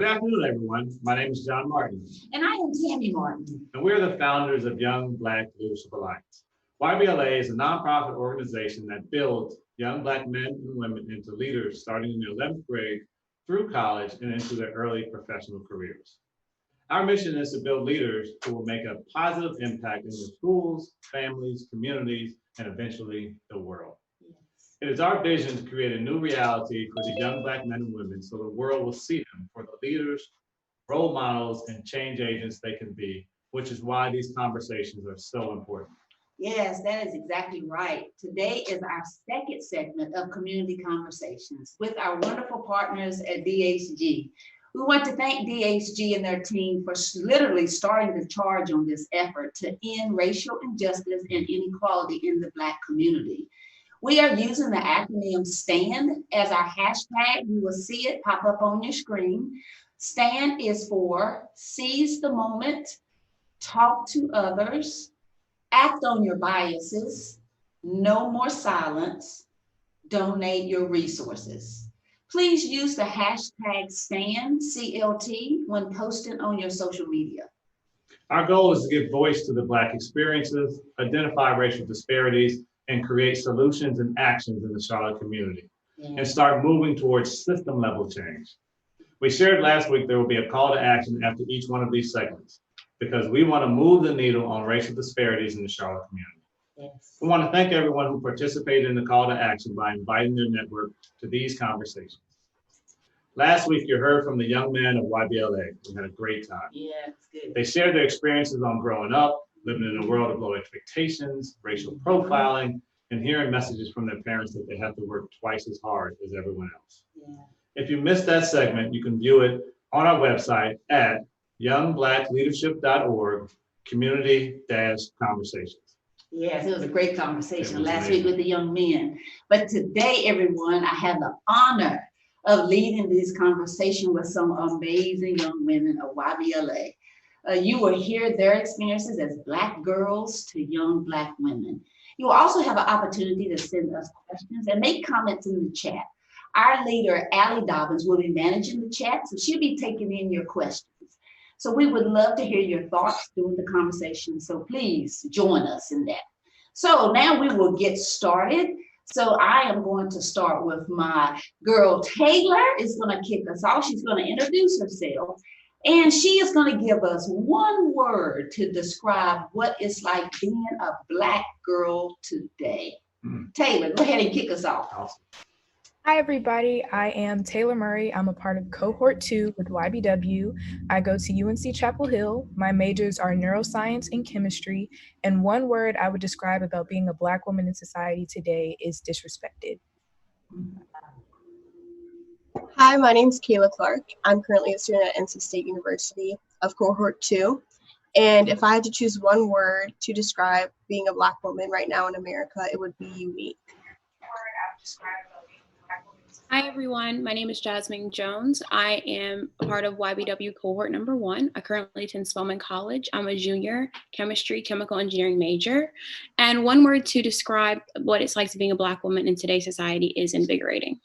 afternoon, everyone. My name is John Martin. And I am Tammy Martin. And we're the founders of Young Black Leadership Alliance. YBLA is a nonprofit organization that builds young Black men and women into leaders starting in their 11th grade through college and into their early professional careers. Our mission is to build leaders who will make a positive impact in their schools, families, communities, and eventually the world. It is our vision to create a new reality for the young Black men and women so the world will see them for the leaders, role models, and change agents they can be, which is why these conversations are so important. Yes, that is exactly right. Today is our second segment of Community Conversations with our wonderful partners at DHG. We want to thank DHG and their team for literally starting the charge on this effort to end racial injustice and inequality in the Black community. We are using the acronym STAND as our hashtag. You will see it pop up on your screen. STAND is for seize the moment, talk to others, act on your biases, no more silence, donate your resources. Please use the hashtag STAND, CLT, when posting on your social media. Our goal is to give voice to the Black experiences, identify racial disparities, and create solutions and actions in the Charlotte community, and start moving towards system level change. We shared last week there will be a call to action after each one of these segments, because we want to move the needle on racial disparities in the Charlotte community. Yes. We want to thank everyone who participated in the call to action by inviting their network to these conversations. Last week, you heard from the young men of YBLA. We had a great time. Yeah, it's good. They shared their experiences on growing up, living in a world of low expectations, racial profiling, and hearing messages from their parents that they have to work twice as hard as everyone else. Yeah. If you missed that segment, you can view it on our website at youngblackleadership.org, community-conversations. Yes, it was a great conversation last week with the young men. But today, everyone, I have the honor of leading this conversation with some amazing young women of YBLA. You will hear their experiences as Black girls to young Black women. You will also have an opportunity to send us questions and make comments in the chat. Our leader, Allie Dobbins, will be managing the chat, so she'll be taking in your questions. So we would love to hear your thoughts during the conversation, so please join us in that. So now we will get started. So I am going to start with my girl, Taylor is going to kick us off. She's going to introduce herself. And she is going to give us one word to describe what it's like being a Black girl today. Taylor, go ahead and kick us off. Awesome. Hi, everybody. I am Taylor Murray. I'm a part of Cohort 2 with YBW. I go to UNC Chapel Hill. My majors are neuroscience and chemistry. And one word I would describe about being a Black woman in society today is disrespected. Hi, my name is Kayla Clark. I'm currently a student at NC State University of Cohort 2. And if I had to choose one word to describe being a Black woman right now in America, it would be unique. Hi, everyone. My name is Jasmine Jones. I am a part of YBW Cohort number 1. I currently attend Spelman College. I'm a junior chemistry, chemical engineering major. And one word to describe what it's like to being a Black woman in today's society is invigorating.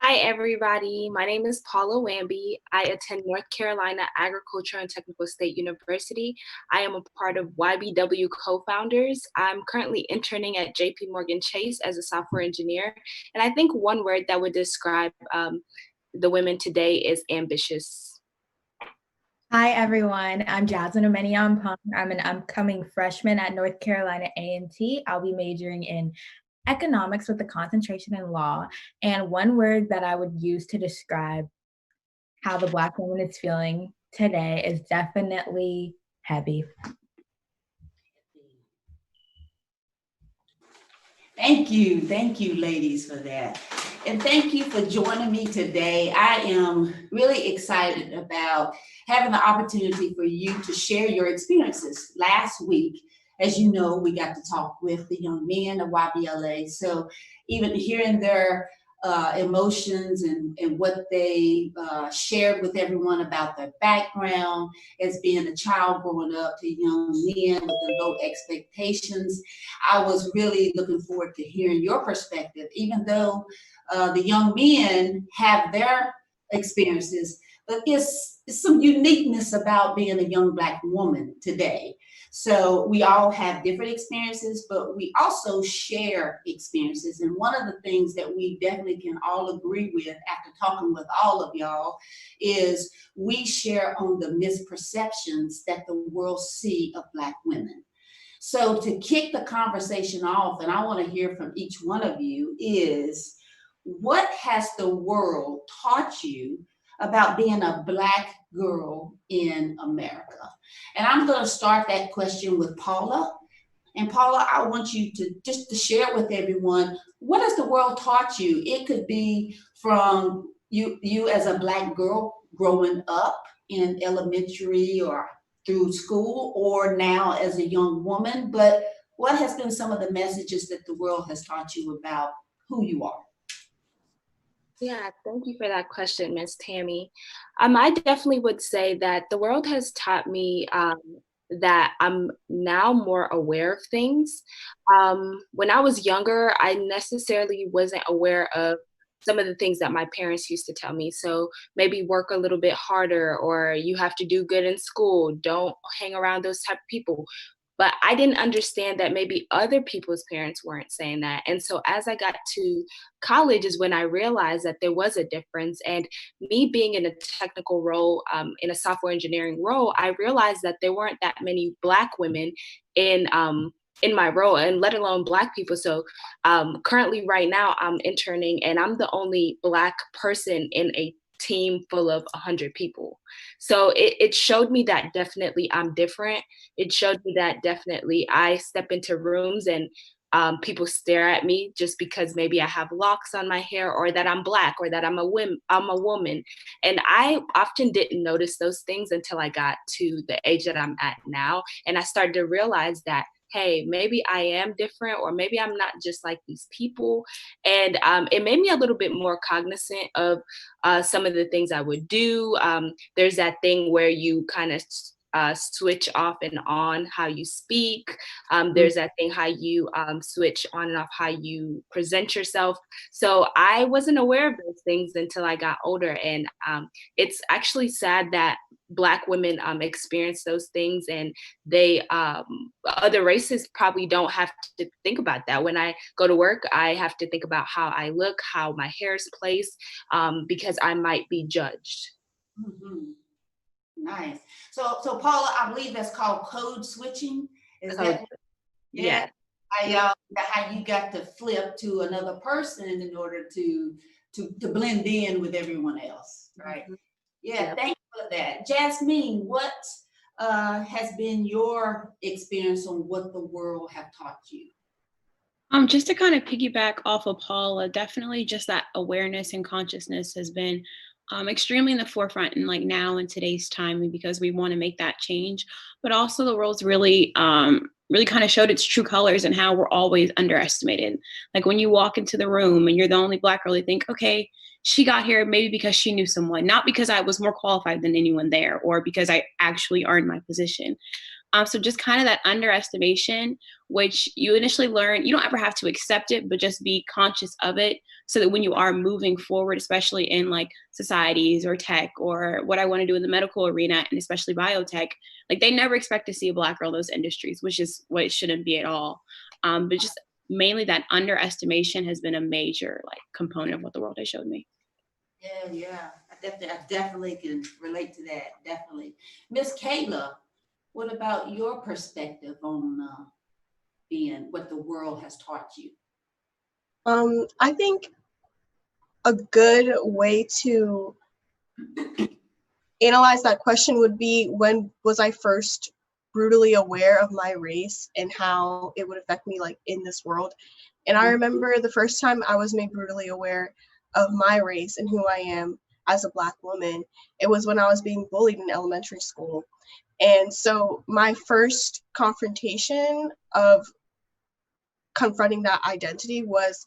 Hi, everybody. My name is Paula Wamby. I attend North Carolina Agriculture and Technical State University. I am a part of YBW co-founders. I'm currently interning at JP Morgan Chase as a software engineer. And I think one word that would describe the women today is ambitious. Hi, everyone. I'm Jasmine Omenion-Pong. I'm an upcoming freshman at North Carolina A&T. I'll be majoring in economics with a concentration in law. And one word that I would use to describe how the Black woman is feeling today is definitely heavy. Thank you, ladies, for that. And thank you for joining me today. I am really excited about having the opportunity for you to share your experiences. Last week, as you know, we got to talk with the young men of YBLA. So even hearing their emotions and what they shared with everyone about their background as being a child growing up to young men with the low expectations, I was really looking forward to hearing your perspective, even though the young men have their experiences, but it's some uniqueness about being a young Black woman today. So we all have different experiences, but we also share experiences. And one of the things that we definitely can all agree with after talking with all of y'all is we share on the misperceptions that the world see of Black women. So to kick the conversation off, and I want to hear from each one of you, is what has the world taught you about being a Black girl in America? And I'm going to start that question with Paula. And Paula, I want you to just to share with everyone, what has the world taught you? It could be from you as a Black girl growing up in elementary or through school, or now as a young woman, but what has been some of the messages that the world has taught you about who you are? Yeah, thank you for that question, Miss Tammy. I definitely would say that the world has taught me that I'm now more aware of things. When I was younger, I necessarily wasn't aware of some of the things that my parents used to tell me. So maybe work a little bit harder, or you have to do good in school. Don't hang around those type of people. But I didn't understand that maybe other people's parents weren't saying that. And so as I got to college is when I realized that there was a difference. And me being in a technical role, in a software engineering role, I realized that there weren't that many Black women in my role, and let alone Black people. So currently right now I'm interning, and I'm the only Black person in a team full of 100 people. So it showed me that definitely I'm different. It showed me that definitely I step into rooms and people stare at me just because maybe I have locks on my hair, or that I'm Black, or that I'm a woman. And I often didn't notice those things until I got to the age that I'm at now. And I started to realize that, hey, maybe I am different, or maybe I'm not just like these people. And it made me a little bit more cognizant of some of the things I would do. There's that thing where you kind of switch off and on how you speak. There's that thing how you switch on and off how you present yourself. So I wasn't aware of those things until I got older. And it's actually sad that Black women experience those things, and they other races probably don't have to think about that. When I go to work, I have to think about how I look, how my hair is placed, because I might be judged. Mm-hmm. Nice. So Paula, I believe that's called code switching. Is that? Yeah. How you got to flip to another person in order to blend in with everyone else, right? Mm-hmm. Yeah, yep. Thank you for that. Jasmine, what has been your experience on what the world have taught you? Just to kind of piggyback off of Paula, definitely just that awareness and consciousness has been extremely in the forefront in like now in today's time, because we want to make that change. But also the world's really kind of showed its true colors and how we're always underestimated. Like when you walk into the room and you're the only Black girl, you think, okay, she got here maybe because she knew someone, not because I was more qualified than anyone there, or because I actually earned my position. So just kind of that underestimation, which you initially learn, you don't ever have to accept it, but just be conscious of it, so that when you are moving forward, especially in like societies or tech, or what I want to do in the medical arena, and especially biotech, like they never expect to see a Black girl in those industries, which is what it shouldn't be at all. But just mainly that underestimation has been a major like component of what the world has showed me. Yeah. I definitely can relate to that. Definitely. Miss Kayla, what about your perspective on being what the world has taught you? I think a good way to analyze that question would be, when was I first brutally aware of my race and how it would affect me like in this world? And I remember the first time I was made brutally aware of my race and who I am as a Black woman, it was when I was being bullied in elementary school. And so my first confrontation of confronting that identity was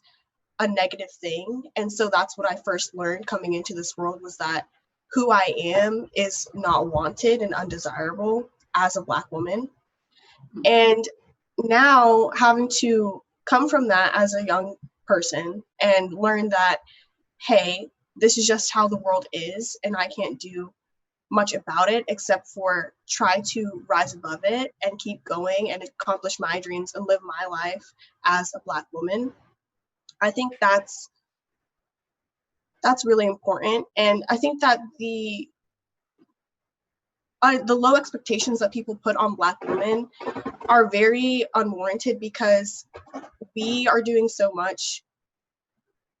a negative thing. And so that's what I first learned coming into this world, was that who I am is not wanted and undesirable as a Black woman. And now having to come from that as a young person and learn that, hey, this is just how the world is, and I can't do much about it except for try to rise above it and keep going and accomplish my dreams and live my life as a Black woman. I think that's really important. And I think that the low expectations that people put on Black women are very unwarranted, because we are doing so much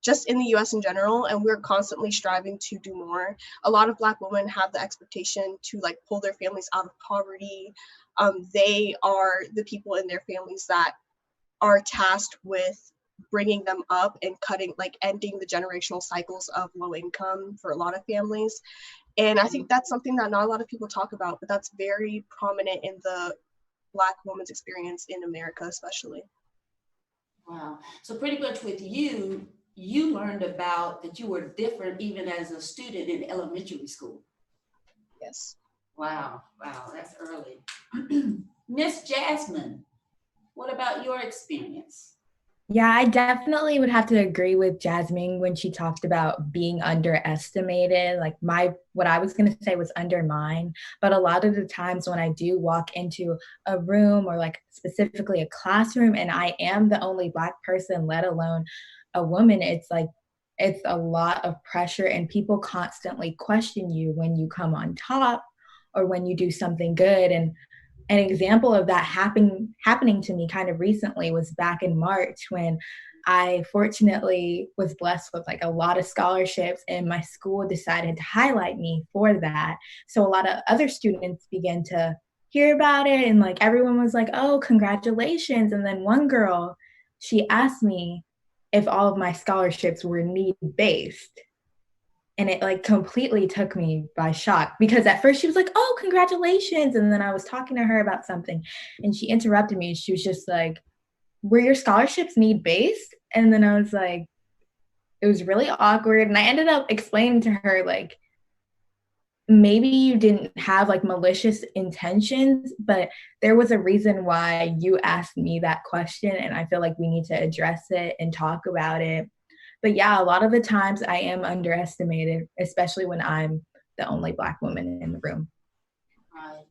just in the US in general, and we're constantly striving to do more. A lot of Black women have the expectation to like pull their families out of poverty. They are the people in their families that are tasked with bringing them up and ending the generational cycles of low income for a lot of families. And I think that's something that not a lot of people talk about, but that's very prominent in the Black woman's experience in America, especially. Wow. So pretty much with you, you learned about that you were different even as a student in elementary school. Yes. Wow, that's early. Miss Jasmine, what about your experience? Yeah, I definitely would have to agree with Jasmine when she talked about being underestimated. Like what I was going to say was undermined. But a lot of the times when I do walk into a room, or like specifically a classroom, and I am the only Black person, let alone a woman, it's a lot of pressure, and people constantly question you when you come on top or when you do something good. And an example of that happening to me kind of recently was back in March, when I fortunately was blessed with like a lot of scholarships, and my school decided to highlight me for that. So a lot of other students began to hear about it, and like everyone was like, "Oh, congratulations." And then one girl, she asked me if all of my scholarships were need-based. And it like completely took me by shock, because at first she was like, "Oh, congratulations." And then I was talking to her about something and she interrupted me. She was just like, "Were your scholarships need based?" And then I was like, it was really awkward. And I ended up explaining to her, like, maybe you didn't have like malicious intentions, but there was a reason why you asked me that question. And I feel like we need to address it and talk about it. But yeah, a lot of the times I am underestimated, especially when I'm the only Black woman in the room. Right.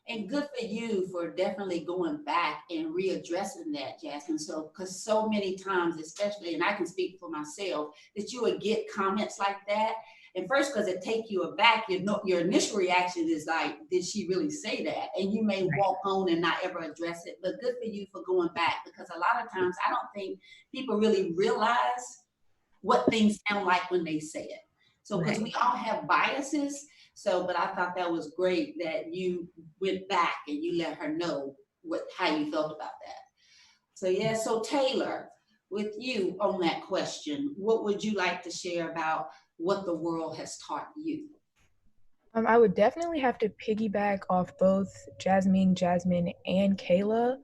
And good for you for definitely going back and readdressing that, Jasmine. So, because so many times, especially, and I can speak for myself, that you would get comments like that. And first, because it take you aback, your initial reaction is like, did she really say that? And you may walk on and not ever address it. But good for you for going back, because a lot of times I don't think people really realize what things sound like when they say it. So, because we all have biases. So, but I thought that was great that you went back and you let her know how you felt about that. So, yeah. So, Taylor, with you on that question, what would you like to share about what the world has taught you? I would definitely have to piggyback off both Jasmine, and Kayla.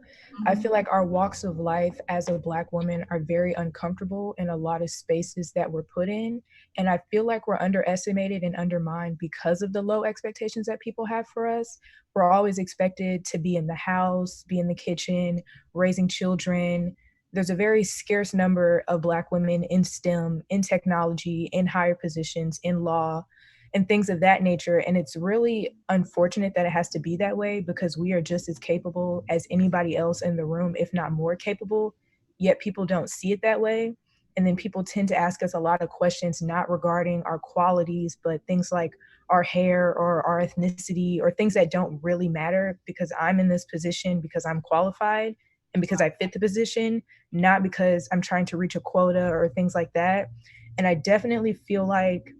I feel like our walks of life as a Black woman are very uncomfortable in a lot of spaces that we're put in. And I feel like we're underestimated and undermined because of the low expectations that people have for us. We're always expected to be in the house, be in the kitchen, raising children. There's a very scarce number of Black women in STEM, in technology, in higher positions, in law, and things of that nature. And it's really unfortunate that it has to be that way, because we are just as capable as anybody else in the room, if not more capable, yet people don't see it that way. And then people tend to ask us a lot of questions, not regarding our qualities, but things like our hair or our ethnicity, or things that don't really matter, because I'm in this position because I'm qualified and because I fit the position, not because I'm trying to reach a quota or things like that. And I definitely feel like,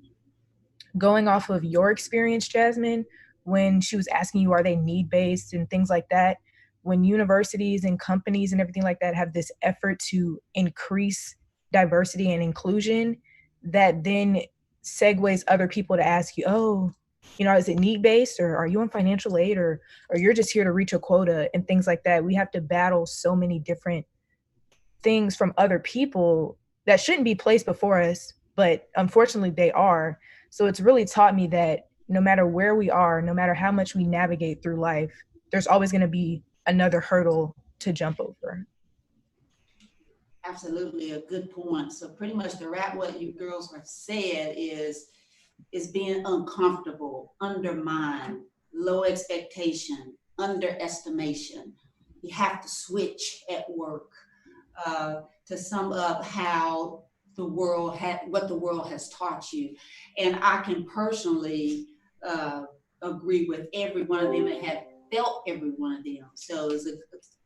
going off of your experience, Jasmine, when she was asking you, are they need-based and things like that, when universities and companies and everything like that have this effort to increase diversity and inclusion, that then segues other people to ask you, oh, is it need-based, or are you on financial aid, or you're just here to reach a quota, and things like that. We have to battle so many different things from other people that shouldn't be placed before us, but unfortunately they are. So it's really taught me that no matter where we are, no matter how much we navigate through life, there's always going to be another hurdle to jump over. Absolutely, a good point. So pretty much to wrap what you girls have said is being uncomfortable, undermined, low expectation, underestimation. You have to switch at work to sum up how the world what the world has taught you. And I can personally agree with every one of them and have felt every one of them. So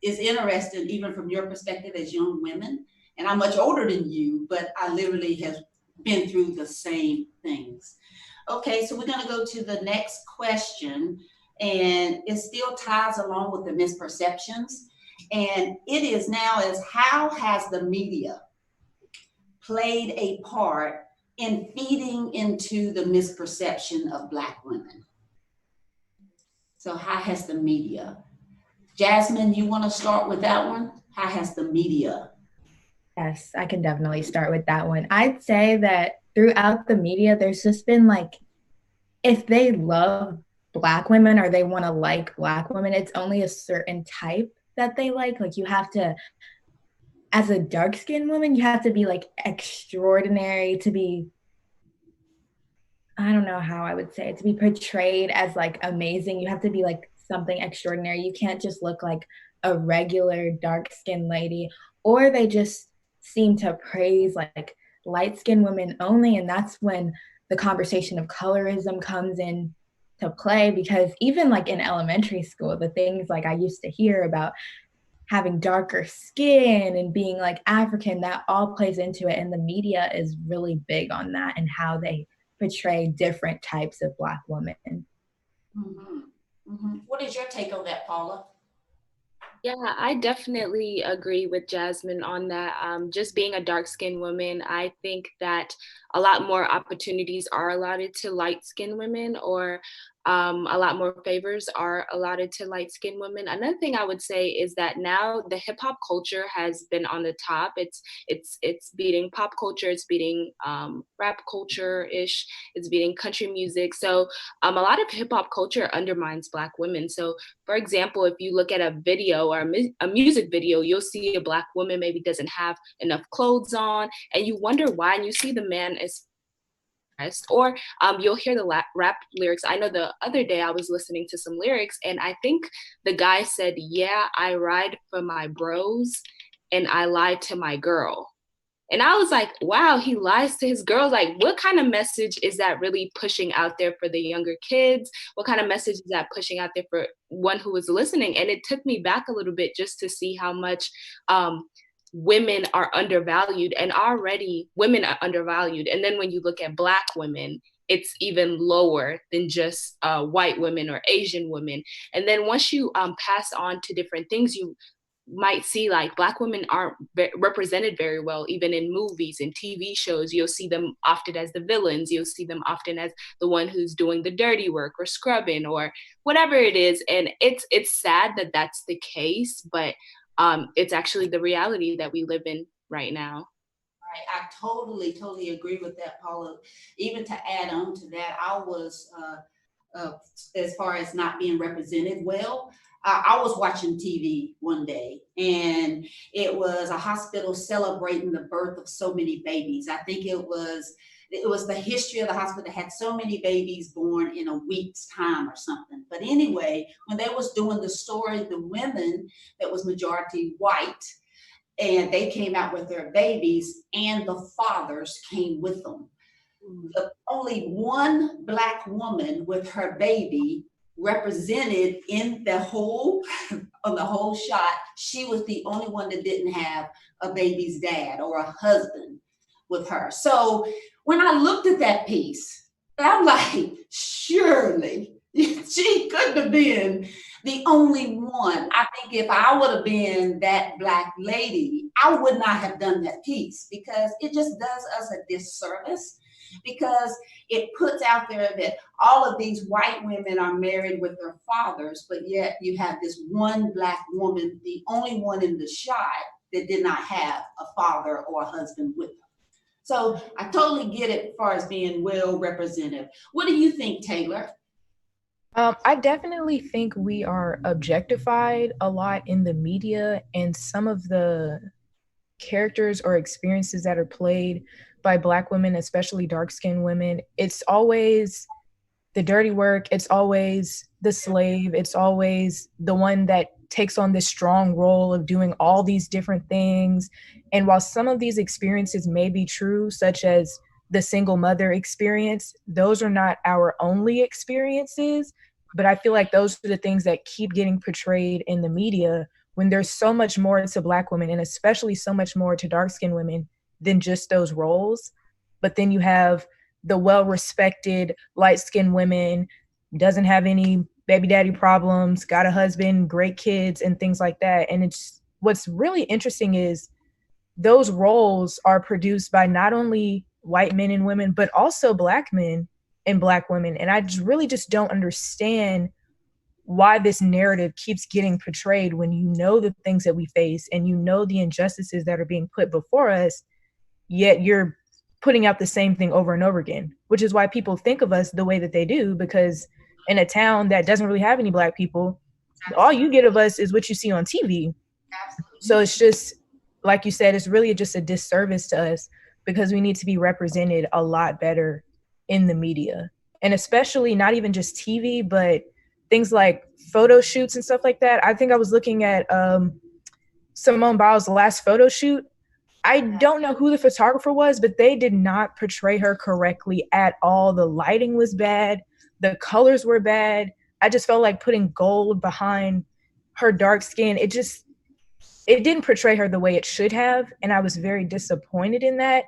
it's interesting, even from your perspective as young women. And I'm much older than you, but I literally have been through the same things. Okay, so we're going to go to the next question, and it still ties along with the misperceptions. And it is now is how has the media played a part in feeding into the misperception of Black women? So how has the media? Jasmine, you want to start with that one? How has the media? Yes, I can definitely start with that one. I'd say that throughout the media, there's just been like, if they love Black women or they want to like Black women, it's only a certain type that they like. Like you have to, as a dark-skinned woman, you have to be like extraordinary to be, I don't know how I would say it, to be portrayed as like amazing. You have to be like something extraordinary. You can't just look like a regular dark-skinned lady. Or they just seem to praise like light-skinned women only. And that's when the conversation of colorism comes in to play, because even like in elementary school, the things like I used to hear about having darker skin and being like African, that all plays into it. And the media is really big on that and how they portray different types of Black women. Mm-hmm. Mm-hmm. What is your take on that, Paula? Yeah, I definitely agree with Jasmine on that. Just being a dark-skinned woman, I think that a lot more opportunities are allotted to light-skinned women, or a lot more favors are allotted to light-skinned women. Another thing I would say is that now the hip hop culture has been on the top. It's beating pop culture, it's beating rap culture-ish, it's beating country music. So a lot of hip hop culture undermines Black women. So for example, if you look at a video or a music video, you'll see a Black woman maybe doesn't have enough clothes on, and you wonder why, and you see the man is dressed, or you'll hear the rap lyrics. I know the other day I was listening to some lyrics, and I think the guy said, "Yeah, I ride for my bros, and I lied to my girl." And I was like, wow, he lies to his girls. Like, what kind of message is that really pushing out there for the younger kids? What kind of message is that pushing out there for one who is listening? And it took me back a little bit just to see how much women are undervalued, and already women are undervalued. And then when you look at Black women, it's even lower than just white women or Asian women. And then once you pass on to different things, you might see like Black women aren't represented very well, even in movies and TV shows. You'll see them often as the villains. You'll see them often as the one who's doing the dirty work or scrubbing or whatever it is. And it's sad that that's the case, but it's actually the reality that we live in right now. Right. I totally agree with that, Paula. Even to add on to that, I was, as far as not being represented well, I was watching TV one day, and it was a hospital celebrating the birth of so many babies. I think it was the history of the hospital that had so many babies born in a week's time or something. But anyway, when they was doing the story, the women that was majority white, and they came out with their babies, and the fathers came with them. The only one Black woman with her baby represented in the whole on the whole shot. She was the only one that didn't have a baby's dad or a husband with her. So when I looked at that piece, I'm like, surely she couldn't have been the only one. I think if I would have been that Black lady, I would not have done that piece, because it just does us a disservice, because it puts out there that all of these white women are married with their fathers, but yet you have this one Black woman, the only one in the shot that did not have a father or a husband with them. So I totally get it as far as being well represented. What do you think, Taylor? I definitely think we are objectified a lot in the media, and some of the characters or experiences that are played by Black women, especially dark-skinned women, it's always the dirty work, it's always the slave, it's always the one that takes on this strong role of doing all these different things. And while some of these experiences may be true, such as the single mother experience, those are not our only experiences. But I feel like those are the things that keep getting portrayed in the media when there's so much more to Black women, and especially so much more to dark-skinned women than just those roles. But then you have the well-respected light-skinned women, doesn't have any baby daddy problems, got a husband, great kids, and things like that. And it's what's really interesting is those roles are produced by not only white men and women, but also Black men and Black women. And I really just don't understand why this narrative keeps getting portrayed when you know the things that we face and you know the injustices that are being put before us, yet you're putting out the same thing over and over again, which is why people think of us the way that they do, because in a town that doesn't really have any Black people, all you get of us is what you see on TV. So it's just, like you said, it's really just a disservice to us because we need to be represented a lot better in the media. And especially not even just TV, but things like photo shoots and stuff like that. I think I was looking at Simone Biles' last photo shoot. I don't know who the photographer was, but they did not portray her correctly at all. The lighting was bad. The colors were bad. I just felt like putting gold behind her dark skin. It didn't portray her the way it should have. And I was very disappointed in that,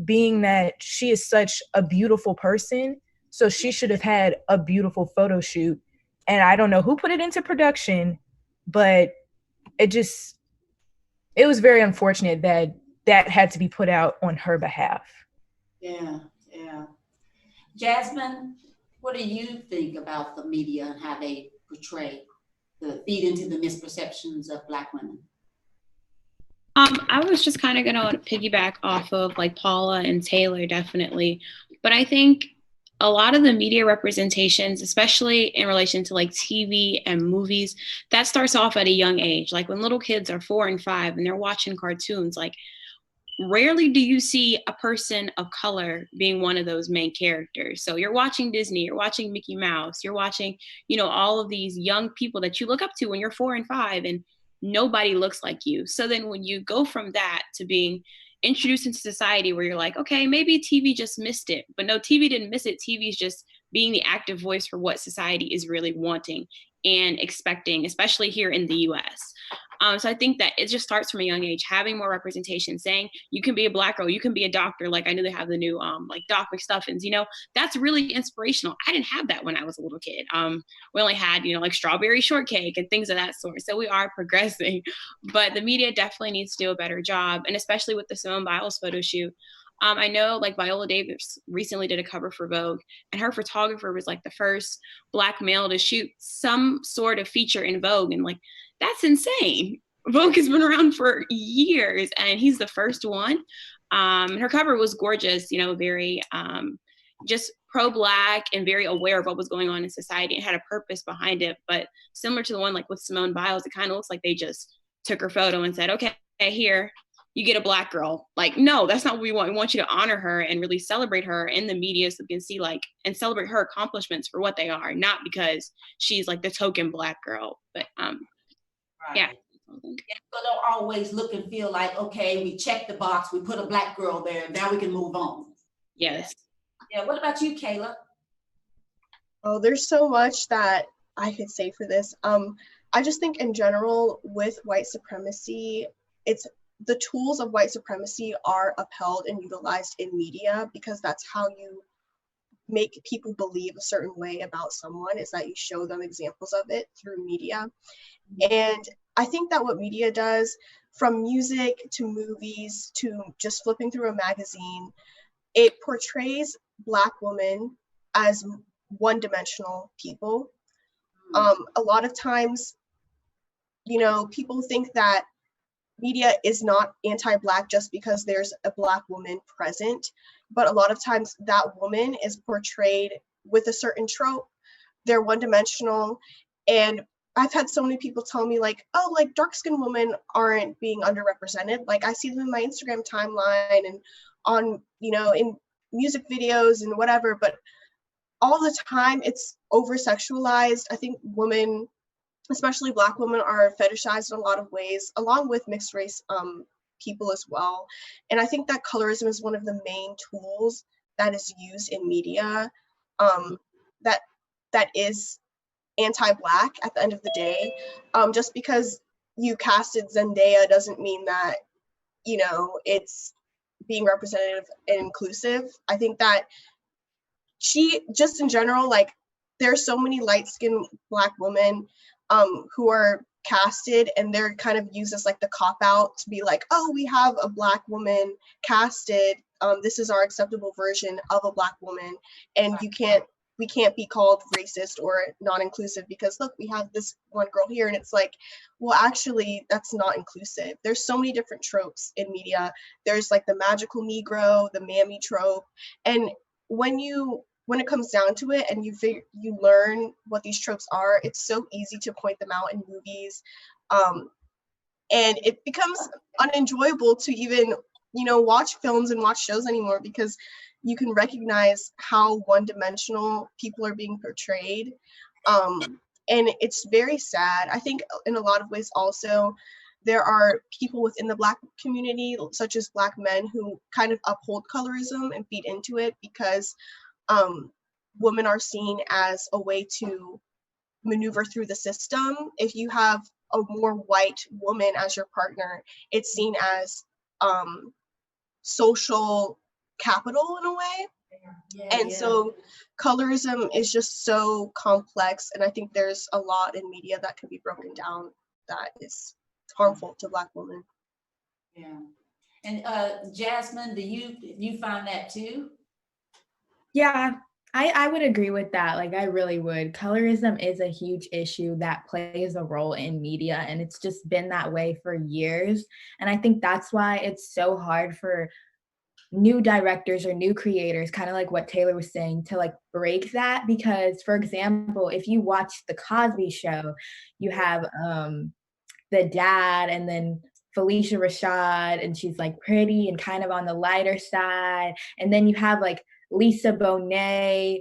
being that she is such a beautiful person. So she should have had a beautiful photo shoot. And I don't know who put it into production, but it was very unfortunate that that had to be put out on her behalf. Yeah. Jasmine, what do you think about the media and how they portray, feed into the misperceptions of Black women? I was just kind of going to piggyback off of like Paula and Taylor, definitely. But I think a lot of the media representations, especially in relation to like TV and movies, that starts off at a young age. Like when little kids are 4 and 5 and they're watching cartoons, like rarely do you see a person of color being one of those main characters. So you're watching Disney, you're watching Mickey Mouse, you're watching, all of these young people that you look up to when you're 4 and 5, and nobody looks like you. So then when you go from that to being introduced into society where you're like, okay, maybe TV just missed it. But no, TV didn't miss it. TV is just being the active voice for what society is really wanting and expecting, especially here in the US. So I think that it just starts from a young age, having more representation, saying you can be a Black girl, you can be a doctor. Like I know they have the new like Doc McStuffins, that's really inspirational. I didn't have that when I was a little kid. We only had, like strawberry shortcake and things of that sort. So we are progressing, but the media definitely needs to do a better job. And especially with the Simone Biles photo shoot. I know like Viola Davis recently did a cover for Vogue, and her photographer was like the first Black male to shoot some sort of feature in Vogue. And like, that's insane. Vogue has been around for years and he's the first one. Her cover was gorgeous, very just pro-Black and very aware of what was going on in society and had a purpose behind it. But similar to the one like with Simone Biles, it kind of looks like they just took her photo and said, okay, here, you get a Black girl. Like, no, that's not what we want. We want you to honor her and really celebrate her in the media so we can see like, and celebrate her accomplishments for what they are, not because she's like the token Black girl. But Right. Yeah. So don't always look and feel like, okay, we checked the box, we put a Black girl there, now we can move on. Yes. Yeah, what about you, Kayla? Oh, there's so much that I could say for this. I just think in general with white supremacy, the tools of white supremacy are upheld and utilized in media because that's how you make people believe a certain way about someone, is that you show them examples of it through media. And I think that what media does, from music to movies to just flipping through a magazine, it portrays Black women as one-dimensional people. A lot of times, people think that media is not anti-Black just because there's a Black woman present, but a lot of times that woman is portrayed with a certain trope. They're one-dimensional, and I've had so many people tell me like, oh, like dark-skinned women aren't being underrepresented. Like I see them in my Instagram timeline and on, you know, in music videos and whatever, but all the time it's over-sexualized. I think women, especially Black women, are fetishized in a lot of ways, along with mixed race people as well. And I think that colorism is one of the main tools that is used in media that that is anti-Black at the end of the day. Just because you casted Zendaya doesn't mean that, you know, it's being representative and inclusive. I think that she, just in general, like there's so many light-skinned Black women who are casted and they're kind of used as like the cop-out to be like, oh, we have a Black woman casted. This is our acceptable version of a Black woman. And we can't be called racist or non-inclusive because look, we have this one girl here. And it's like, well, actually, that's not inclusive. There's so many different tropes in media. There's like the magical Negro, the mammy trope. And when it comes down to it and you learn what these tropes are, it's so easy to point them out in movies. And it becomes unenjoyable to even, you know, watch films and watch shows anymore because you can recognize how one-dimensional people are being portrayed. And it's very sad. I think in a lot of ways also, there are people within the Black community, such as Black men, who kind of uphold colorism and feed into it because women are seen as a way to maneuver through the system. If you have a more white woman as your partner, it's seen as social capital in a way. So colorism is just so complex, and I think there's a lot in media that can be broken down that is harmful to Black women. Yeah. And Jasmine, do you find that too? Yeah, I would agree with that. Like, I really would. Colorism is a huge issue that plays a role in media, and it's just been that way for years. And I think that's why it's so hard for new directors or new creators, kind of like what Taylor was saying, to like break that. Because, for example, if you watch The Cosby Show, you have the dad and then Felicia Rashad, and she's like pretty and kind of on the lighter side. And then you have like Lisa Bonet,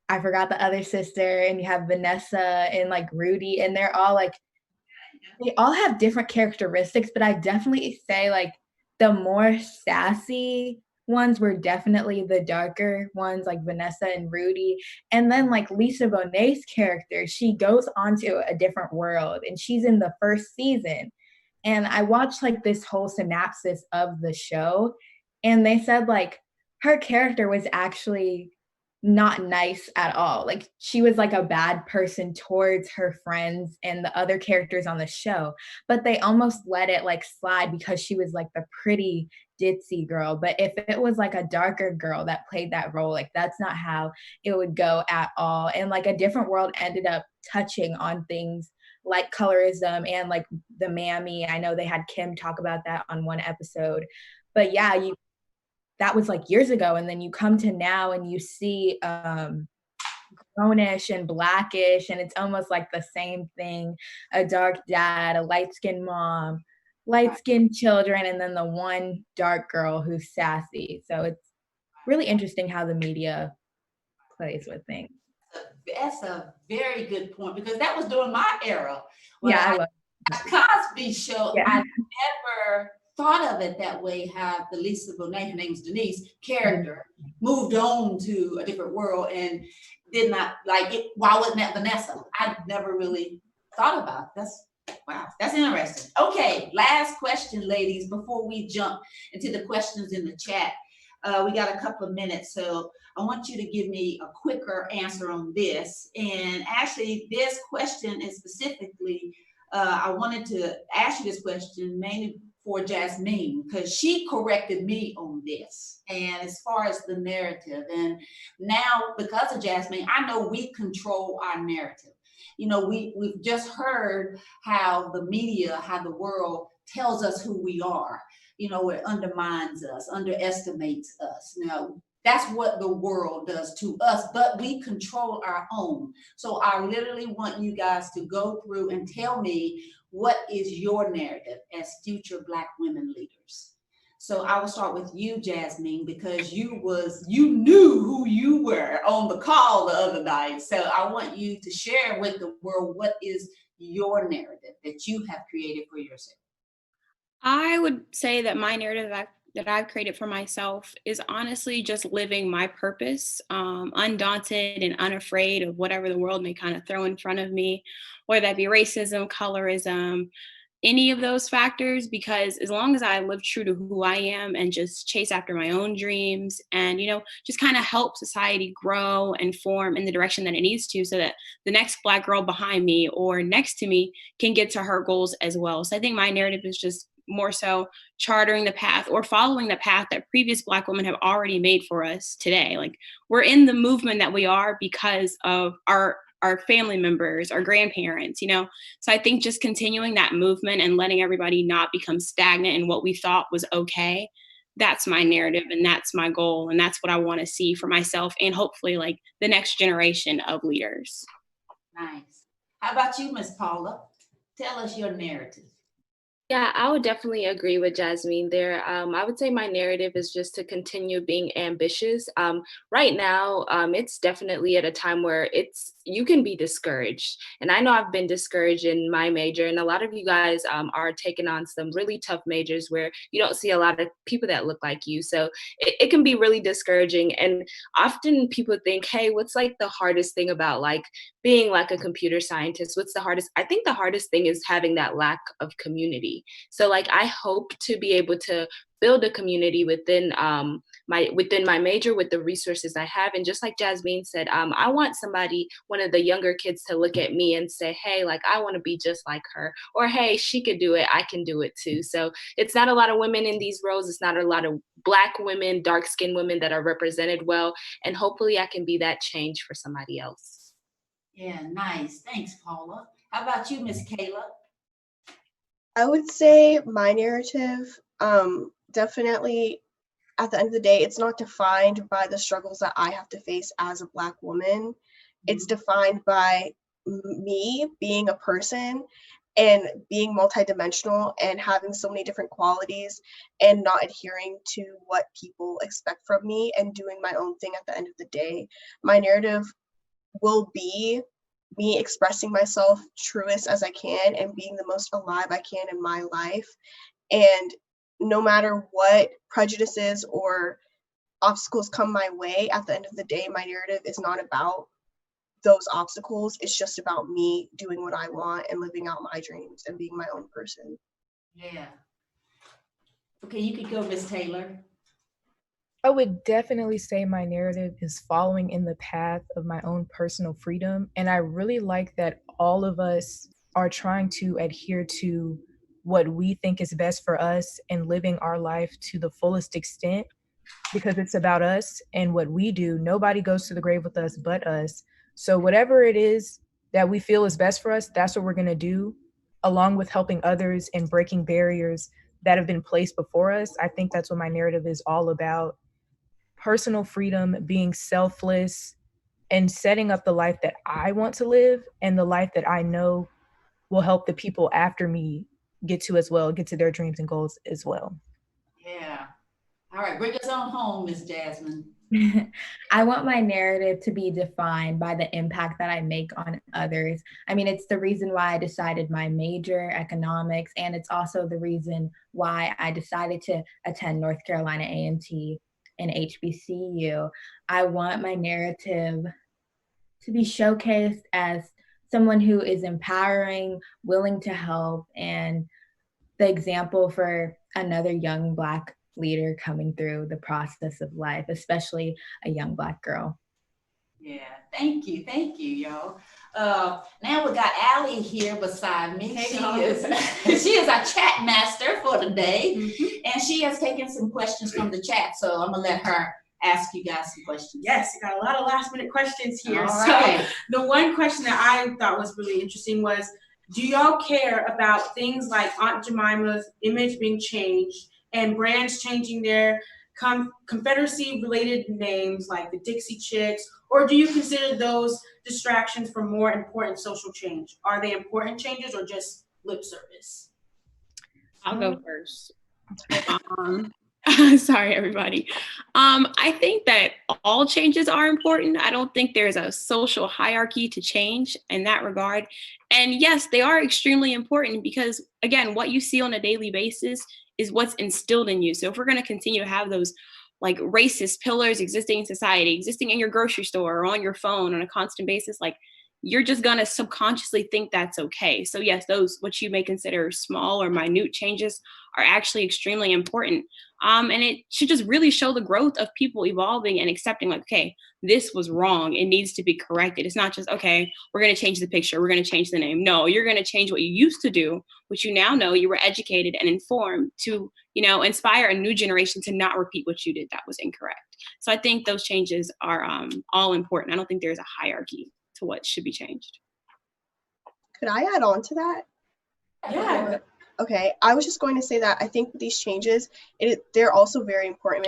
I forgot the other sister, and you have Vanessa and like Rudy, and they're all like, they all have different characteristics, but I definitely say like the more sassy ones were definitely the darker ones, like Vanessa and Rudy. And then like Lisa Bonet's character, she goes onto a different world and she's in the first season. And I watched like this whole synopsis of the show, and they said like her character was actually not nice at all. Like she was like a bad person towards her friends and the other characters on the show, but they almost let it like slide because she was like the pretty ditzy girl. But if it was like a darker girl that played that role, like that's not how it would go at all. And like A Different World ended up touching on things like colorism and like the mammy. I know they had Kim talk about that on one episode. But yeah, that was like years ago, and then you come to now and you see grownish and blackish, and it's almost like the same thing: a dark dad, a light-skinned mom, light-skinned children, and then the one dark girl who's sassy. So it's really interesting how the media plays with things. That's a very good point because that was during my era. Yeah, I love Cosby Show. Yeah. I never thought of it that way, how the Lisa Bonet, her name was Denise, character moved on to a different world and did not like it. Why wasn't that Vanessa? I never really thought about it. Wow, that's interesting. Okay, last question, ladies, before we jump into the questions in the chat. We got a couple of minutes, so I want you to give me a quicker answer on this. And actually, this question is specifically, I wanted to ask you this question mainly for Jasmine, because she corrected me on this. And as far as the narrative, and now because of Jasmine, I know we control our narrative. You know, we've just heard how the media, how the world tells us who we are. You know, it undermines us, underestimates us. Now, That's what the world does to us, but we control our own. So I literally want you guys to go through and tell me, what is your narrative as future Black women leaders? So I will start with you, Jasmine, because you knew who you were on the call the other night. So I want you to share with the world, what is your narrative that you have created for yourself? I would say that my narrative that I've created for myself is honestly just living my purpose, undaunted and unafraid of whatever the world may kind of throw in front of me, whether that be racism, colorism, any of those factors, because as long as I live true to who I am and just chase after my own dreams and, just kind of help society grow and form in the direction that it needs to, so that the next Black girl behind me or next to me can get to her goals as well. So I think my narrative is just more so chartering the path or following the path that previous Black women have already made for us today. Like, we're in the movement that we are because of our family members, our grandparents, So I think just continuing that movement and letting everybody not become stagnant in what we thought was okay, that's my narrative and that's my goal. And that's what I want to see for myself and hopefully like the next generation of leaders. Nice. How about you, Miss Paula? Tell us your narrative. Yeah, I would definitely agree with Jasmine there. I would say my narrative is just to continue being ambitious. Right now, it's definitely at a time where you can be discouraged. And I know I've been discouraged in my major, and a lot of you guys are taking on some really tough majors where you don't see a lot of people that look like you. So it can be really discouraging. And often people think, hey, what's like the hardest thing about like being like a computer scientist? What's the hardest? I think the hardest thing is having that lack of community. So like I hope to be able to build a community within my major with the resources I have. And just like Jasmine said, I want one of the younger kids to look at me and say, hey, like I want to be just like her, or hey, she could do it, I can do it too. So it's not a lot of women in these roles. It's not a lot of Black women, dark-skinned women that are represented well. And hopefully I can be that change for somebody else. Yeah, nice. Thanks, Paula. How about you, Miss Kayla? I would say my narrative, definitely at the end of the day, it's not defined by the struggles that I have to face as a Black woman. It's defined by me being a person and being multidimensional and having so many different qualities and not adhering to what people expect from me and doing my own thing at the end of the day. My narrative will be me expressing myself truest as I can and being the most alive I can in my life. And no matter what prejudices or obstacles come my way, at the end of the day, my narrative is not about those obstacles. It's just about me doing what I want and living out my dreams and being my own person. Yeah. Okay, you could go, Miss Taylor. I would definitely say my narrative is following in the path of my own personal freedom. And I really like that all of us are trying to adhere to what we think is best for us and living our life to the fullest extent, because it's about us and what we do. Nobody goes to the grave with us but us. So whatever it is that we feel is best for us, that's what we're going to do, along with helping others and breaking barriers that have been placed before us. I think that's what my narrative is all about. Personal freedom, being selfless, and setting up the life that I want to live and the life that I know will help the people after me get to their dreams and goals as well. Yeah. All right, bring us on home, Miss Jasmine. I want my narrative to be defined by the impact that I make on others. I mean, it's the reason why I decided my major, economics, and it's also the reason why I decided to attend North Carolina A&T and HBCU. I want my narrative to be showcased as someone who is empowering, willing to help, and the example for another young Black leader coming through the process of life, especially a young Black girl. Yeah, thank you, y'all. Now we got Allie here beside me. Hey, she is our chat master for the day, and she has taken some questions from the chat. So I'm gonna let her ask you guys some questions. Yes, you got a lot of last minute questions here. All so right. The one question that I thought was really interesting was, do y'all care about things like Aunt Jemima's image being changed and brands changing their Confederacy-related names like the Dixie Chicks, or do you consider those distractions from more important social change? Are they important changes or just lip service? I'll go first. Sorry, everybody. I think that all changes are important. I don't think there's a social hierarchy to change in that regard. And yes, they are extremely important because, again, what you see on a daily basis is what's instilled in you. So if we're going to continue to have those like racist pillars existing in society, existing in your grocery store or on your phone on a constant basis, like you're just going to subconsciously think that's okay. So yes, those what you may consider small or minute changes are actually extremely important. And it should just really show the growth of people evolving and accepting like, okay, this was wrong. It needs to be corrected. It's not just, okay, we're going to change the picture. We're going to change the name. No, you're going to change what you used to do, which you now know you were educated and informed to, inspire a new generation to not repeat what you did that was incorrect. So I think those changes are all important. I don't think there's a hierarchy to what should be changed. Could I add on to that? Yeah. Okay, I was just going to say that I think these changes, they're also very important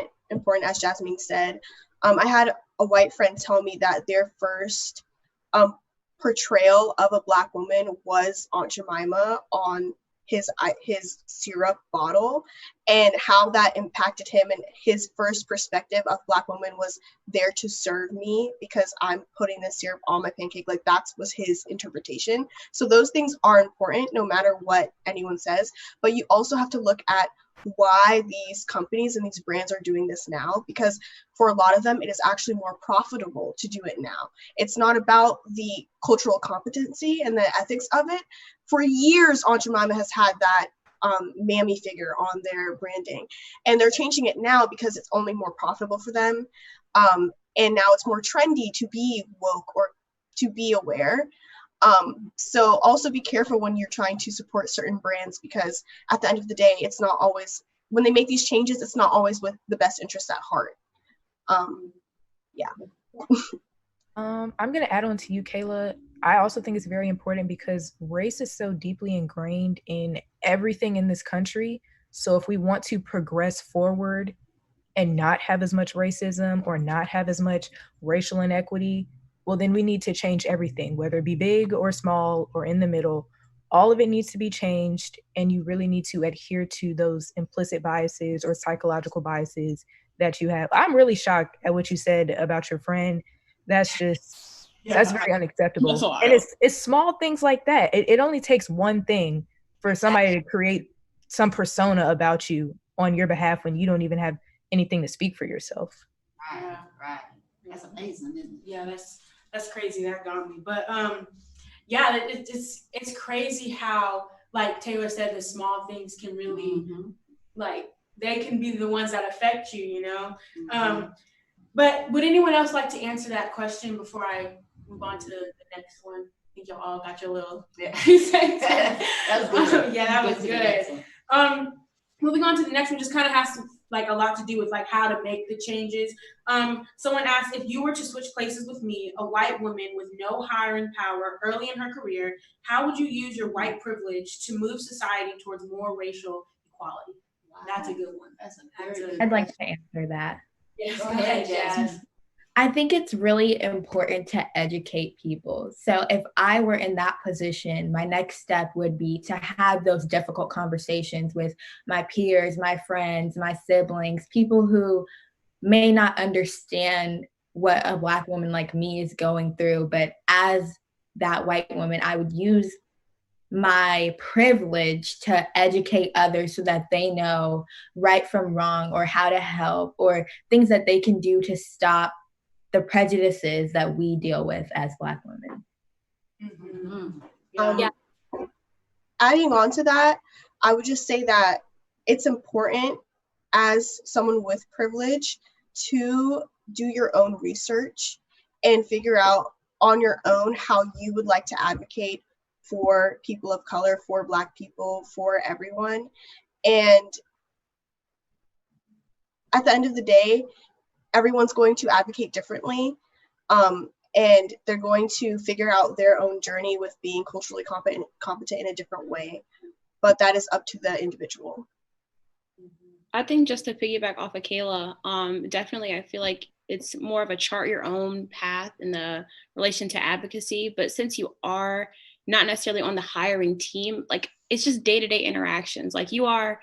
as Jasmine said. I had a white friend tell me that their first portrayal of a Black woman was Aunt Jemima on his syrup bottle, and how that impacted him, and his first perspective of Black woman was there to serve me because I'm putting the syrup on my pancake. Like that was his interpretation. So those things are important no matter what anyone says, but you also have to look at why these companies and these brands are doing this now, because for a lot of them it is actually more profitable to do it now. It's not about the cultural competency and the ethics of it. For years Aunt Jemima has had that mammy figure on their branding, and they're changing it now because it's only more profitable for them, and now it's more trendy to be woke or to be aware. So also be careful when you're trying to support certain brands, because at the end of the day, it's not always, when they make these changes, it's not always with the best interest at heart. Yeah. I'm going to add on to you, Kayla. I also think it's very important because race is so deeply ingrained in everything in this country. So if we want to progress forward and not have as much racism or not have as much racial inequity, well, then we need to change everything, whether it be big or small or in the middle. All of it needs to be changed, and you really need to adhere to those implicit biases or psychological biases that you have. I'm really shocked at what you said about your friend. That's very unacceptable. And it's small things like that. It only takes one thing for somebody to create some persona about you on your behalf when you don't even have anything to speak for yourself. Right. That's amazing, isn't it? Yeah, that's crazy. That got me. But yeah, it's crazy how, like Taylor said, the small things can really like they can be the ones that affect you, But would anyone else like to answer that question before I move on to the next one? I think y'all all got your little That was good. Yeah, that was good. Moving on to the next one, just kind of has a lot to do with how to make the changes. Someone asked, if you were to switch places with me, a white woman with no hiring power early in her career, how would you use your white privilege to move society towards more racial equality? Wow. That's a good one. I'd like to answer that. Yes, go ahead, Jazz. I think it's really important to educate people. So if I were in that position, my next step would be to have those difficult conversations with my peers, my friends, my siblings, people who may not understand what a Black woman like me is going through. But as that white woman, I would use my privilege to educate others so that they know right from wrong, or how to help, or things that they can do to stop the prejudices that we deal with as Black women. Adding on to that, I would just say that it's important as someone with privilege to do your own research and figure out on your own how you would like to advocate for people of color, for Black people, for everyone. And at the end of the day, everyone's going to advocate differently, and they're going to figure out their own journey with being culturally competent in a different way. But that is up to the individual. I think just to piggyback off of Kayla, definitely I feel like it's more of a chart your own path in the relation to advocacy. But since you are not necessarily on the hiring team, like it's just day-to-day interactions. Like you are,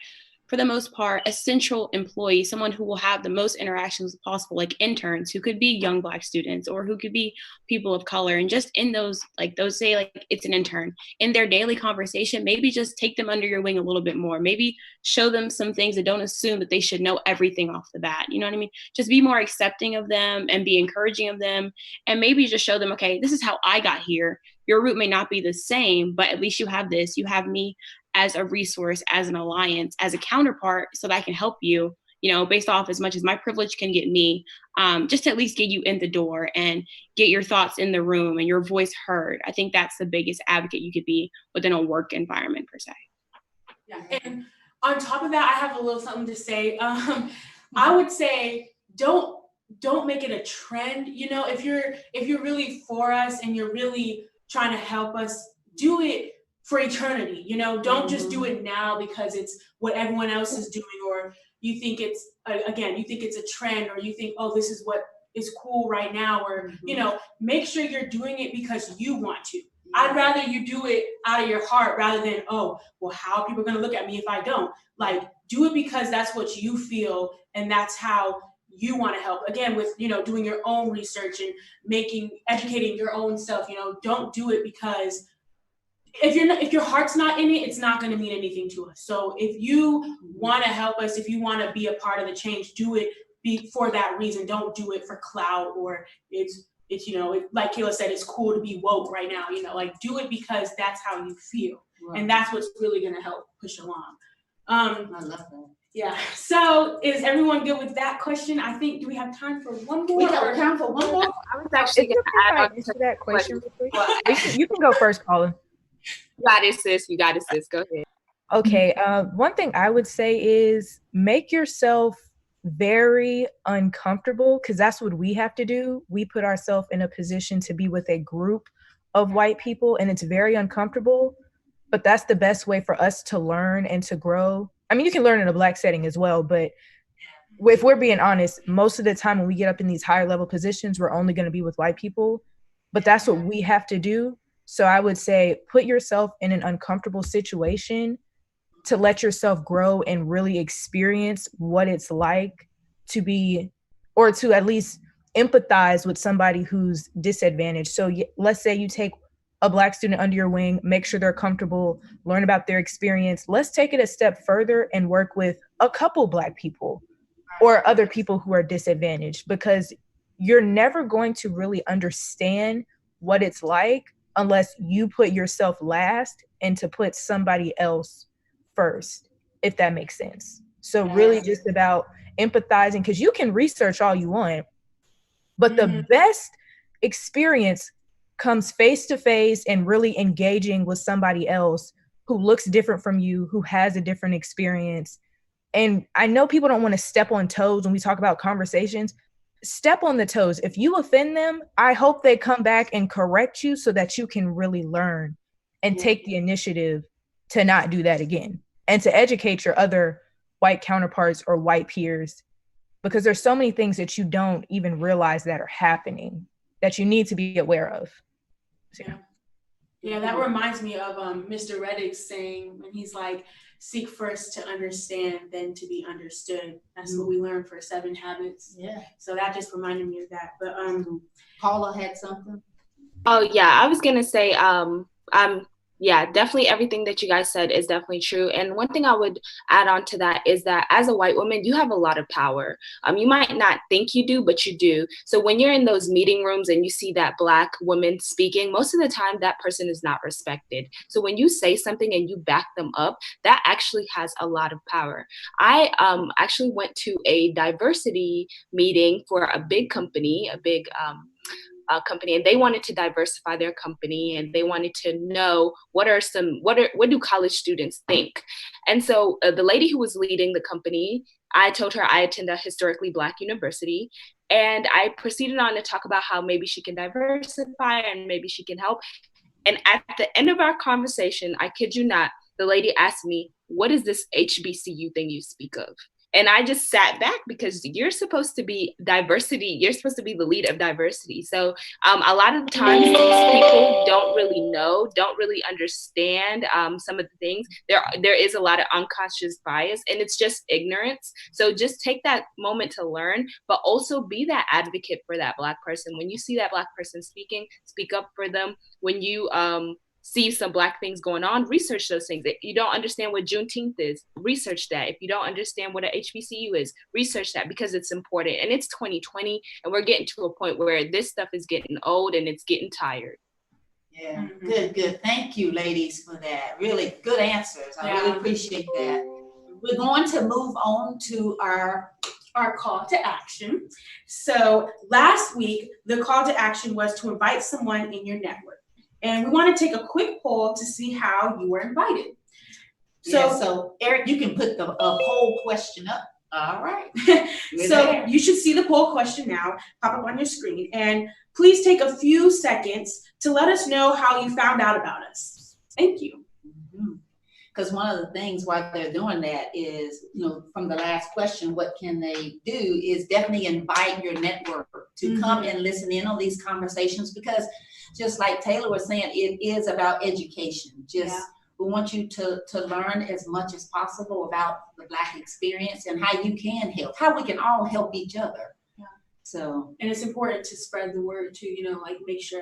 for the most part, a central employee, someone who will have the most interactions possible, like interns who could be young Black students or who could be people of color. And just in those, like those say like it's an intern, in their daily conversation, maybe just take them under your wing a little bit more. Maybe show them some things that don't assume that they should know everything off the bat. You know what I mean? Just be more accepting of them and be encouraging of them. And maybe just show them, okay, this is how I got here. Your route may not be the same, but at least you have this. You have me as a resource, as an alliance, as a counterpart, so that I can help you, you know, based off as much as my privilege can get me, just to at least get you in the door and get your thoughts in the room and your voice heard. I think that's the biggest advocate you could be within a work environment per se. Yeah, and on top of that, I have a little something to say. I would say don't make it a trend. You know, if you're really for us and you're really trying to help us, do it for eternity. You know, don't just do it now because it's what everyone else is doing, or you think it's you think it's a trend, or you think, oh, this is what is cool right now, or you know, make sure you're doing it because you want to. I'd rather you do it out of your heart rather than, oh, well, how are people going to look at me if I don't? Like, do it because that's what you feel and that's how you want to help. Again, with, you know, doing your own research and educating your own self. You know, don't do it because if your heart's not in it, it's not going to mean anything to us. So if you want to help us, if you want to be a part of the change, do it for that reason. Don't do it for clout, or it's you know, like Kayla said, it's cool to be woke right now. You know, like do it because that's how you feel, and that's what's really going to help push along. I love that. Yeah. So is everyone good with that question? I think, do we have time for one more? We got time for one more. I was actually going to add on to that question real quick. You can go first, Paula. You got it, sis. You got it, sis. Go ahead. Okay. One thing I would say is make yourself very uncomfortable, because that's what we have to do. We put ourselves in a position to be with a group of white people, and it's very uncomfortable, but that's the best way for us to learn and to grow. I mean, you can learn in a Black setting as well, but if we're being honest, most of the time when we get up in these higher level positions, we're only going to be with white people, but that's what we have to do. So I would say put yourself in an uncomfortable situation to let yourself grow and really experience what it's like to be, or to at least empathize with somebody who's disadvantaged. So let's say you take a Black student under your wing, make sure they're comfortable, learn about their experience. Let's take it a step further and work with a couple Black people or other people who are disadvantaged, because you're never going to really understand what it's like unless you put yourself last and to put somebody else first, if that makes sense. So really just about empathizing, because you can research all you want, but the best experience comes face to face and really engaging with somebody else who looks different from you, who has a different experience. And I know people don't want to step on toes when we talk about conversations. Step on the toes. If you offend them, I hope they come back and correct you so that you can really learn and take the initiative to not do that again, and to educate your other white counterparts or white peers, because there's so many things that you don't even realize that are happening that you need to be aware of. So, yeah, that reminds me of Mr. Reddick's saying when he's like, seek first to understand, then to be understood. That's what we learned for 7 Habits. Yeah. So that just reminded me of that. But Paula had something. Oh yeah, I was gonna say, yeah, definitely everything that you guys said is definitely true. And one thing I would add on to that is that as a white woman, you have a lot of power. You might not think you do, but you do. So when you're in those meeting rooms and you see that Black woman speaking, most of the time that person is not respected. So when you say something and you back them up, that actually has a lot of power. I actually went to a diversity meeting for a big company, company, and they wanted to diversify their company, and they wanted to know what do college students think. And so the lady who was leading the company, I told her I attend a historically Black university, and I proceeded on to talk about how maybe she can diversify and maybe she can help. And at the end of our conversation, I kid you not, the lady asked me, "What is this HBCU thing you speak of?" And I just sat back because you're supposed to be diversity. You're supposed to be the lead of diversity. So a lot of the times these people don't really know, don't really understand some of the things. There is a lot of unconscious bias, and it's just ignorance. So just take that moment to learn, but also be that advocate for that Black person. When you see that Black person speaking, speak up for them. When you see some Black things going on, research those things. If you don't understand what Juneteenth is, research that. If you don't understand what a HBCU is, research that, because it's important. And it's 2020, and we're getting to a point where this stuff is getting old and it's getting tired. Yeah, good. Thank you, ladies, for that. Really good answers. I really appreciate that. We're going to move on to our call to action. So last week, the call to action was to invite someone in your network. And we want to take a quick poll to see how you were invited. So Eric, you can put the poll question up. All right. So you should see the poll question now, pop up on your screen. And please take a few seconds to let us know how you found out about us. Thank you. Because one of the things why they're doing that is, from the last question, what can they do is definitely invite your network to come and listen in on these conversations, because just like Taylor was saying, it is about education. We want you to learn as much as possible about the Black experience and how you can help, how we can all help each other. Yeah. So, and it's important to spread the word too, make sure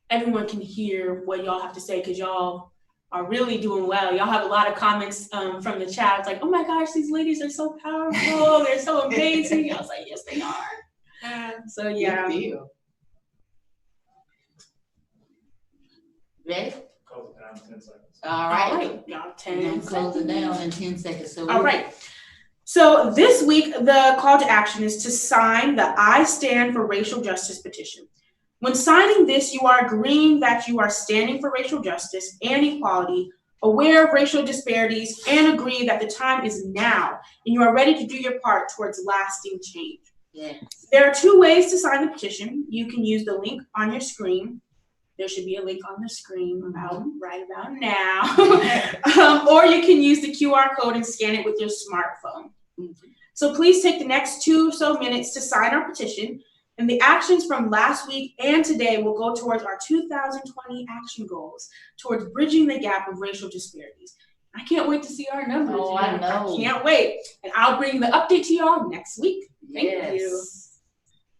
everyone can hear what y'all have to say, because y'all are really doing well. Y'all have a lot of comments from the chat. It's like, oh my gosh, these ladies are so powerful. They're so amazing. I was like, yes, they are. So yeah. Good deal. Ready? Close it down in 10 seconds. All right. All right. Y'all 10 close it down in 10 seconds. So all right. So this week, the call to action is to sign the I Stand for Racial Justice petition. When signing this, you are agreeing that you are standing for racial justice and equality, aware of racial disparities, and agree that the time is now and you are ready to do your part towards lasting change. Yes. There are two ways to sign the petition. You can use the link on your screen. There should be a link on the screen right about now. Or you can use the QR code and scan it with your smartphone. So please take the next 2 or so minutes to sign our petition. And the actions from last week and today will go towards our 2020 action goals, towards bridging the gap of racial disparities. I can't wait to see our numbers. Oh, I know. I can't wait. And I'll bring the update to y'all next week. Thank you.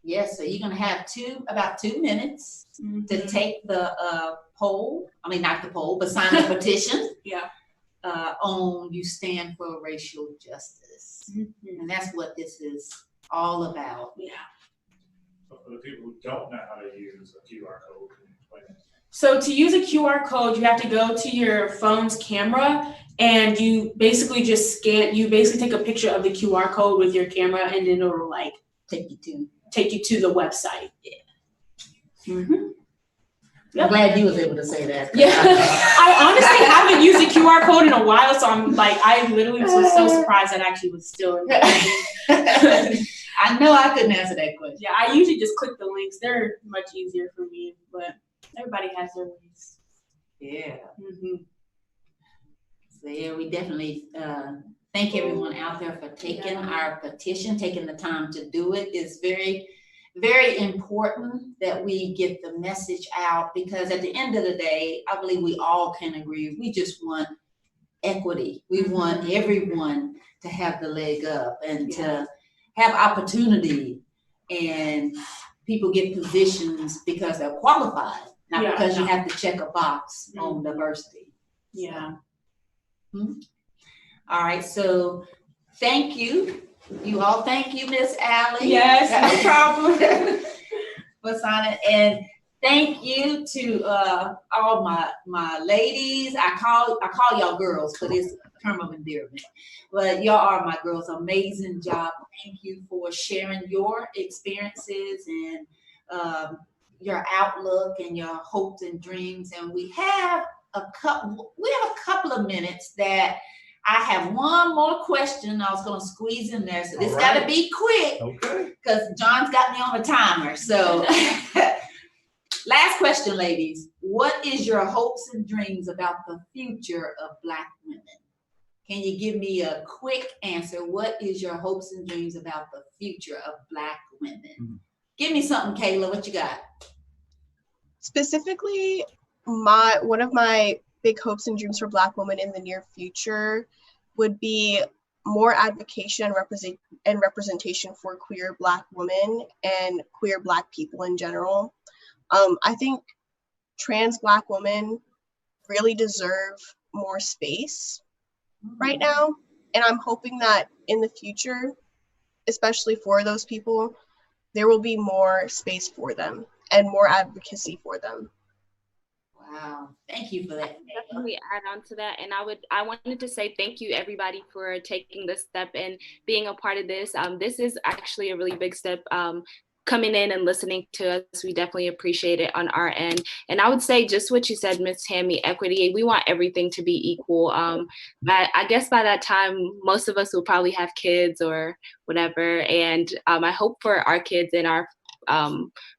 Yes, so you're gonna have about 2 minutes to take the poll. I mean, not the poll, but sign the petition. Yeah. On You Stand for Racial Justice. And that's what this is all about. Yeah. So for the people who don't know how to use a QR code, can you explain it? So to use a QR code, you have to go to your phone's camera and you basically just you basically take a picture of the QR code with your camera, and then it'll like take you to the website. Yeah. I'm glad you was able to say that. Yeah. I honestly haven't used a QR code in a while, so I'm like, I literally was so surprised that actually was still in I know I couldn't answer that question. Yeah, I usually just click the links. They're much easier for me, but everybody has their ways. Yeah. So yeah, we definitely thank everyone out there for taking our petition, taking the time to do it. It's very, very important that we get the message out, because at the end of the day, I believe we all can agree, we just want equity. We want everyone to have the leg up and to have opportunity, and people get positions because they're qualified, not because you have to check a box on diversity. Yeah. All right, so thank you. You all, thank you, Miss Allie. Yes, no problem. For signing, and thank you to all my ladies. I call y'all girls, but it's a term of endearment. But y'all are my girls. Amazing job. Thank you for sharing your experiences and your outlook and your hopes and dreams. And we have a couple of minutes that I have one more question I was going to squeeze in there. So this got to be quick, because John's got me on a timer. So last question, ladies. What is your hopes and dreams about the future of Black women? Can you give me a quick answer? What is your hopes and dreams about the future of Black women? Give me something, Kayla. What you got? Specifically, one of my big hopes and dreams for Black women in the near future would be more advocacy and representation for queer Black women and queer Black people in general. I think trans Black women really deserve more space right now, and I'm hoping that in the future, especially for those people, there will be more space for them and more advocacy for them. Wow, thank you for that. Definitely add on to that, and I wanted to say thank you everybody for taking this step and being a part of this. This is actually a really big step. Coming in and listening to us, we definitely appreciate it on our end. And I would say just what you said, Ms. Tammy, equity, we want everything to be equal. But I guess by that time, most of us will probably have kids or whatever. And I hope for our kids and our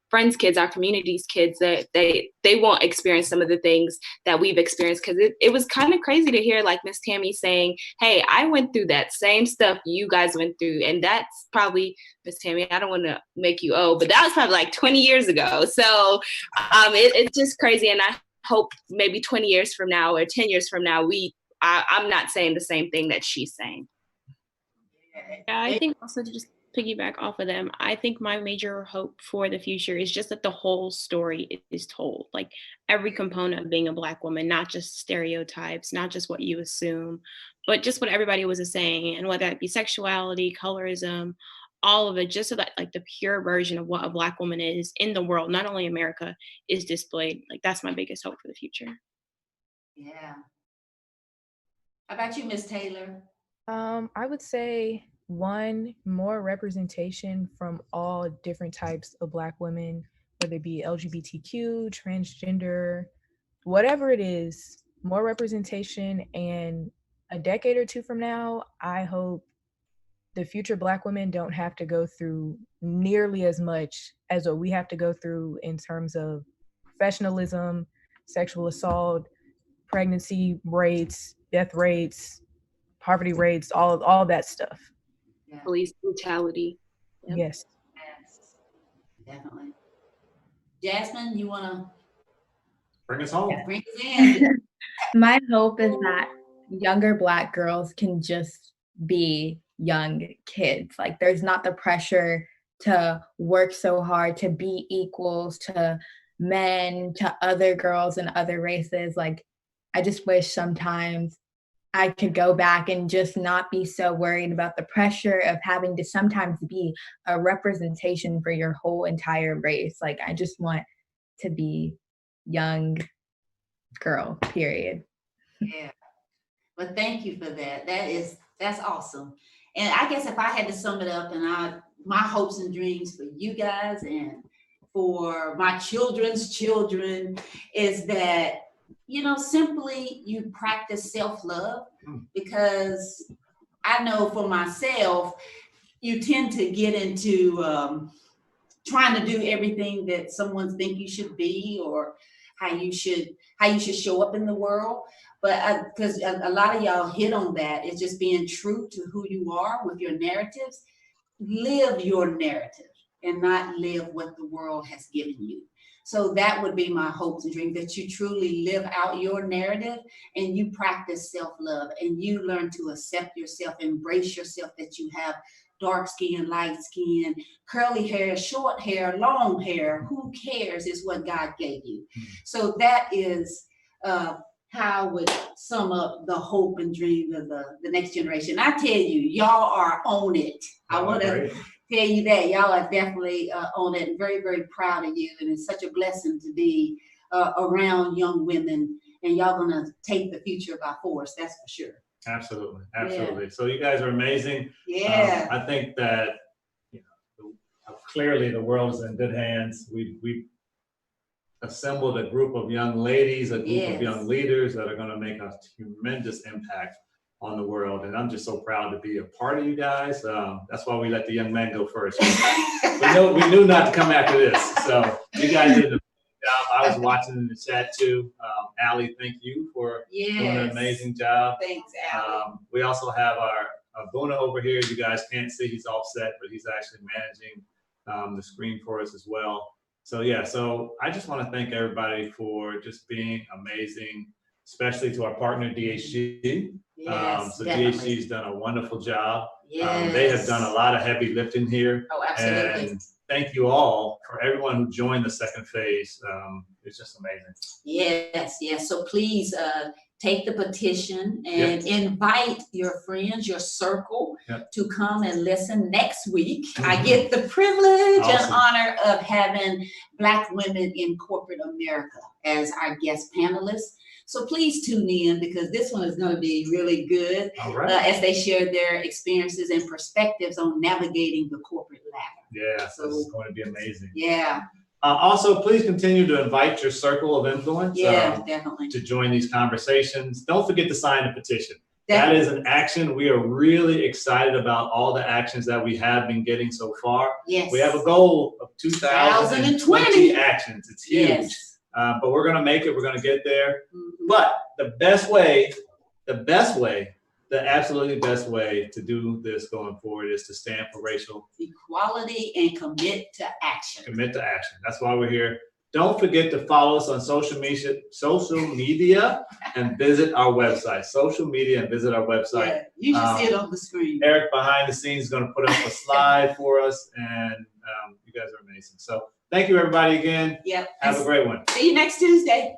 friends' kids, our community's kids, that they won't experience some of the things that we've experienced. Because it was kind of crazy to hear like Miss Tammy saying, hey, I went through that same stuff you guys went through. And that's probably, Miss Tammy, I don't want to make you old, but that was probably like 20 years ago. So it's just crazy. And I hope maybe 20 years from now or 10 years from now, I'm not saying the same thing that she's saying. Yeah, I think also to just piggyback off of them, I think my major hope for the future is just that the whole story is told, like every component of being a Black woman, not just stereotypes, not just what you assume, but just what everybody was saying, and whether it be sexuality, colorism, all of it, just so that like the pure version of what a Black woman is in the world, not only America, is displayed. Like that's my biggest hope for the future. Yeah. How about you, Miss Taylor? I would say one, more representation from all different types of Black women, whether it be LGBTQ, transgender, whatever it is, more representation. And a decade or two from now, I hope the future Black women don't have to go through nearly as much as what we have to go through in terms of professionalism, sexual assault, pregnancy rates, death rates, poverty rates, all that stuff. Yeah. Police brutality. Yep. Yes. Definitely. Jasmine, you want to bring us home? Bring us in. My hope is that younger Black girls can just be young kids. Like there's not the pressure to work so hard, to be equals to men, to other girls and other races. Like I just wish sometimes I could go back and just not be so worried about the pressure of having to sometimes be a representation for your whole entire race. Like I just want to be young girl, period. Yeah. Well, thank you for that. That's awesome. And I guess if I had to sum it up, and my hopes and dreams for you guys and for my children's children is that, simply you practice self-love, because I know for myself, you tend to get into trying to do everything that someone thinks you should be, or how you should show up in the world. But because a lot of y'all hit on that, it's just being true to who you are with your narratives. Live your narrative and not live what the world has given you. So that would be my hopes and dreams, that you truly live out your narrative and you practice self-love and you learn to accept yourself, embrace yourself, that you have dark skin, light skin, curly hair, short hair, long hair. Who cares is what God gave you. So that is how I would sum up the hope and dreams of the next generation. I tell you, y'all are on it. I want to tell you that y'all are definitely on it, and very, very proud of you. And it's such a blessing to be around young women, and y'all gonna take the future by force. That's for sure. Absolutely, absolutely. Yeah. So you guys are amazing. Yeah. I think that clearly the world is in good hands. We assembled a group of young ladies, a group of young leaders that are going to make a tremendous impact on the world. And I'm just so proud to be a part of you guys. That's why we let the young men go first. We knew not to come after this. So you guys did a job. I was watching in the chat too. Allie, thank you for doing an amazing job. Thanks, Allie. We also have our Buna over here. You guys can't see, he's offset, but he's actually managing the screen for us as well. So yeah, so I just want to thank everybody for just being amazing, especially to our partner DHG. Yes, So definitely. DHG's done a wonderful job. Yes. They have done a lot of heavy lifting here. Oh, absolutely. And thank you all for everyone who joined the second phase. It's just amazing. Yes, yes. So please take the petition and invite your friends, your circle to come and listen next week. I get the privilege and honor of having Black women in corporate America as our guest panelists. So please tune in because this one is going to be really good as they share their experiences and perspectives on navigating the corporate ladder. Yeah, so this is going to be amazing. Yeah. Also, please continue to invite your circle of influence definitely. to join these conversations. Don't forget to sign the petition. Definitely. That is an action. We are really excited about all the actions that we have been getting so far. Yes. We have a goal of 2,020 actions. It's huge. Yes. But we're going to make it. We're going to get there. But the absolutely best way to do this going forward is to stand for racial equality and commit to action. Commit to action. That's why we're here. Don't forget to follow us on social media and visit our website. Social media and visit our website. Yeah, you should see it on the screen. Eric behind the scenes is going to put up a slide for us, and you guys are amazing. So thank you everybody again. Yep. Have a great one. See you next Tuesday.